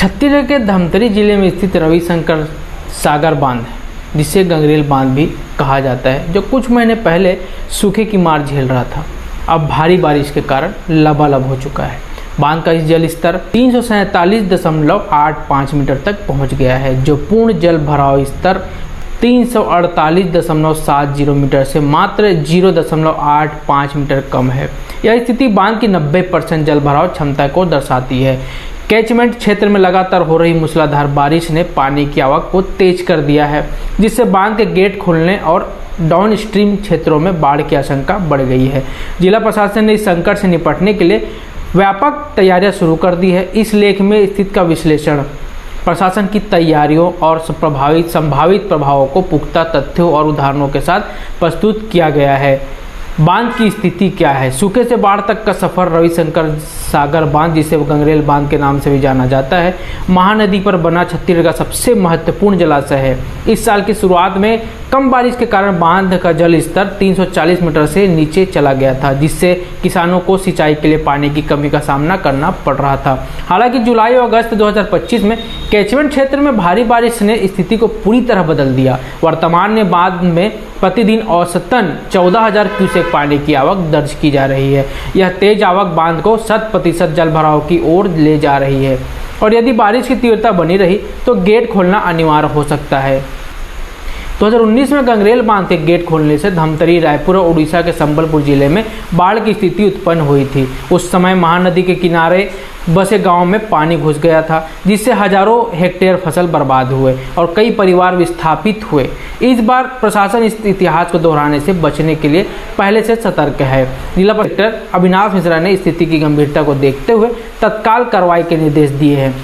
छत्तीसगढ़ के धमतरी जिले में स्थित रविशंकर सागर बांध है, जिसे गंगरेल बांध भी कहा जाता है, जो कुछ महीने पहले सूखे की मार झेल रहा था, अब भारी बारिश के कारण लबालब हो चुका है। बांध का जल स्तर 347.85 मीटर तक पहुंच गया है, जो पूर्ण जल भराव स्तर 348.70 मीटर से मात्र 0.85 मीटर कम है। यह स्थिति बांध की 90% जल भराव क्षमता को दर्शाती है। कैचमेंट क्षेत्र में लगातार हो रही मूसलाधार बारिश ने पानी की आवक को तेज कर दिया है, जिससे बांध के गेट खुलने और डाउन स्ट्रीम क्षेत्रों में बाढ़ की आशंका बढ़ गई है। जिला प्रशासन ने इस संकट से निपटने के लिए व्यापक तैयारियां शुरू कर दी है। इस लेख में स्थिति का विश्लेषण, प्रशासन की तैयारियों और संभावित प्रभावों को पुख्ता तथ्यों और उदाहरणों के साथ प्रस्तुत किया गया है। बांध की स्थिति क्या है? सूखे से बाढ़ तक का सफर रविशंकर सागर बांध, जिसे गंगरेल बांध के नाम से भी जाना जाता है, महानदी पर बना छत्तीसगढ़ का सबसे महत्वपूर्ण जलाशय है। इस साल की शुरुआत में कम बारिश के कारण बांध का जल स्तर 340 मीटर से नीचे चला गया था, जिससे किसानों को सिंचाई के लिए पानी की कमी का सामना करना पड़ रहा था। हालांकि जुलाई और अगस्त 2025 में कैचमेंट क्षेत्र में भारी बारिश ने स्थिति को पूरी तरह बदल दिया। वर्तमान में बांध में प्रतिदिन औसतन 14,000 क्यूसेक पानी की आवक दर्ज की जा रही है। यह तेज आवक बांध को 100% जल भराव की ओर ले जा रही है, और यदि बारिश की तीव्रता बनी रही तो गेट खोलना अनिवार्य हो सकता है। 2019 में गंगरेल बांध के गेट खोलने से धमतरी, रायपुर और उड़ीसा के संबलपुर जिले में बाढ़ की स्थिति उत्पन्न हुई थी। उस समय महानदी के किनारे बसे गांव में पानी घुस गया था, जिससे हजारों हेक्टेयर फसल बर्बाद हुए और कई परिवार विस्थापित हुए। इस बार प्रशासन इस इतिहास को दोहराने से बचने के लिए पहले से सतर्क है। जिला कलेक्टर अविनाश मिश्रा ने स्थिति की गंभीरता को देखते हुए तत्काल कार्रवाई के निर्देश दिए हैं।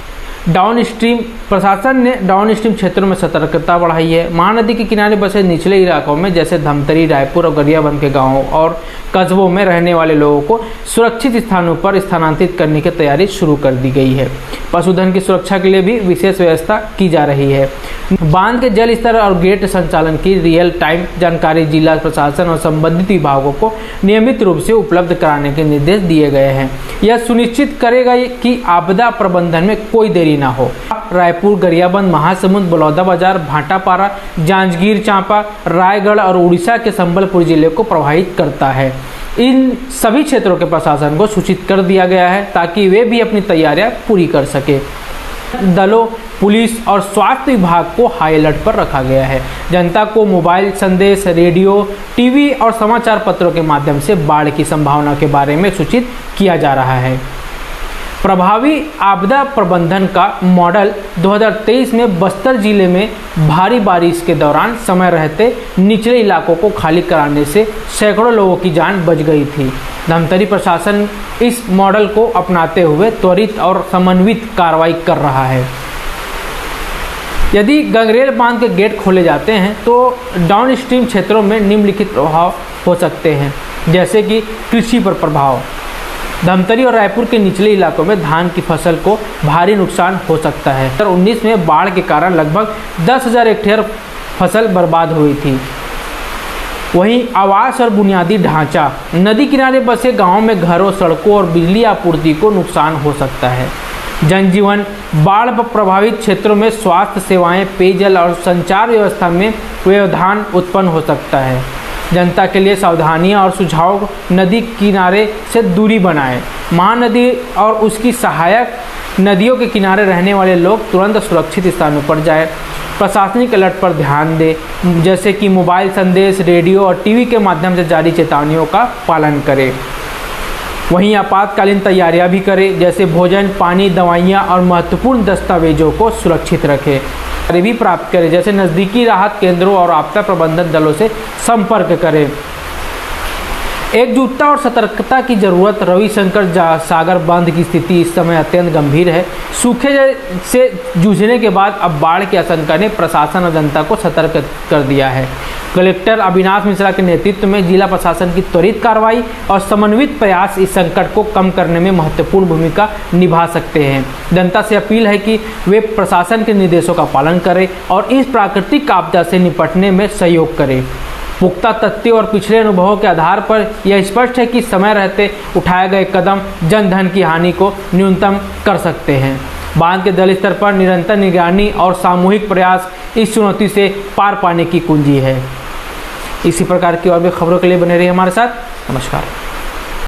प्रशासन ने डाउन स्ट्रीम क्षेत्रों में सतर्कता बढ़ाई है। महानदी के किनारे बसे निचले इलाकों में जैसे धमतरी, रायपुर और गरियाबंद के गांवों और कस्बों में रहने वाले लोगों को सुरक्षित स्थानों पर स्थानांतरित करने की तैयारी शुरू कर दी गई है। पशुधन की सुरक्षा के लिए भी विशेष व्यवस्था की जा रही है। बांध के जल स्तर और गेट संचालन की रियल टाइम जानकारी जिला प्रशासन और संबंधित विभागों को नियमित रूप से उपलब्ध कराने के निर्देश दिए गए हैं। यह सुनिश्चित करेगा कि आपदा प्रबंधन में कोई देरी न हो। रायपुर, गरियाबंद, महासमुंद, बलौदाबाजार, भाटापारा, जांजगीर चांपा, रायगढ़ और उड़ीसा के संबलपुर जिले को प्रभावित करता है। इन सभी क्षेत्रों के प्रशासन को सूचित कर दिया गया है, ताकि वे भी अपनी तैयारियां पूरी कर सके। दलों, पुलिस और स्वास्थ्य विभाग को हाई अलर्ट पर रखा गया है। जनता को मोबाइल संदेश, रेडियो, टीवी और समाचार पत्रों के माध्यम से बाढ़ की संभावना के बारे में सूचित किया जा रहा है। प्रभावी आपदा प्रबंधन का मॉडल 2023 में बस्तर जिले में भारी बारिश के दौरान समय रहते निचले इलाकों को खाली कराने से सैकड़ों लोगों की जान बच गई थी। धमतरी प्रशासन इस मॉडल को अपनाते हुए त्वरित और समन्वित कार्रवाई कर रहा है। यदि गंगरेल बांध के गेट खोले जाते हैं तो डाउन स्ट्रीम क्षेत्रों में निम्नलिखित प्रभाव हो सकते हैं, जैसे कि कृषि पर प्रभाव। धमतरी और रायपुर के निचले इलाकों में धान की फसल को भारी नुकसान हो सकता है। 2019 में बाढ़ के कारण लगभग 10,000 हेक्टेयर फसल बर्बाद हुई थी। वहीं आवास और बुनियादी ढांचा, नदी किनारे बसे गांवों में घरों, सड़कों और बिजली आपूर्ति को नुकसान हो सकता है। जनजीवन, बाढ़ प्रभावित क्षेत्रों में स्वास्थ्य सेवाएं, पेयजल और संचार व्यवस्था में व्यवधान उत्पन्न हो सकता है। जनता के लिए सावधानियां और सुझाव, नदी किनारे से दूरी बनाएं। महानदी और उसकी सहायक नदियों के किनारे रहने वाले लोग तुरंत सुरक्षित स्थानों पर जाएं। प्रशासनिक अलर्ट पर ध्यान दें, जैसे कि मोबाइल संदेश, रेडियो और टीवी के माध्यम से जारी चेतावनियों का पालन करें। वहीं आपातकालीन तैयारियां भी करें, जैसे भोजन, पानी, दवाइयां और महत्वपूर्ण दस्तावेजों को सुरक्षित रखें। भी प्राप्त करें, जैसे नज़दीकी राहत केंद्रों और आपदा प्रबंधन दलों से संपर्क करें। एकजुटता और सतर्कता की जरूरत। रविशंकर सागर बांध की स्थिति इस समय अत्यंत गंभीर है। सूखे से जूझने के बाद अब बाढ़ की आशंका ने प्रशासन और जनता को सतर्क कर दिया है। कलेक्टर अविनाश मिश्रा के नेतृत्व में जिला प्रशासन की त्वरित कार्रवाई और समन्वित प्रयास इस संकट को कम करने में महत्वपूर्ण भूमिका निभा सकते हैं। जनता से अपील है कि वे प्रशासन के निर्देशों का पालन करें और इस प्राकृतिक आपदा से निपटने में सहयोग करें। पुख्ता तथ्यों और पिछले अनुभवों के आधार पर यह स्पष्ट है कि समय रहते उठाए गए कदम जन धन की हानि को न्यूनतम कर सकते हैं। बांध के जल स्तर पर निरंतर निगरानी और सामूहिक प्रयास इस चुनौती से पार पाने की कुंजी है। इसी प्रकार की और भी खबरों के लिए बने रहिए हमारे साथ। नमस्कार।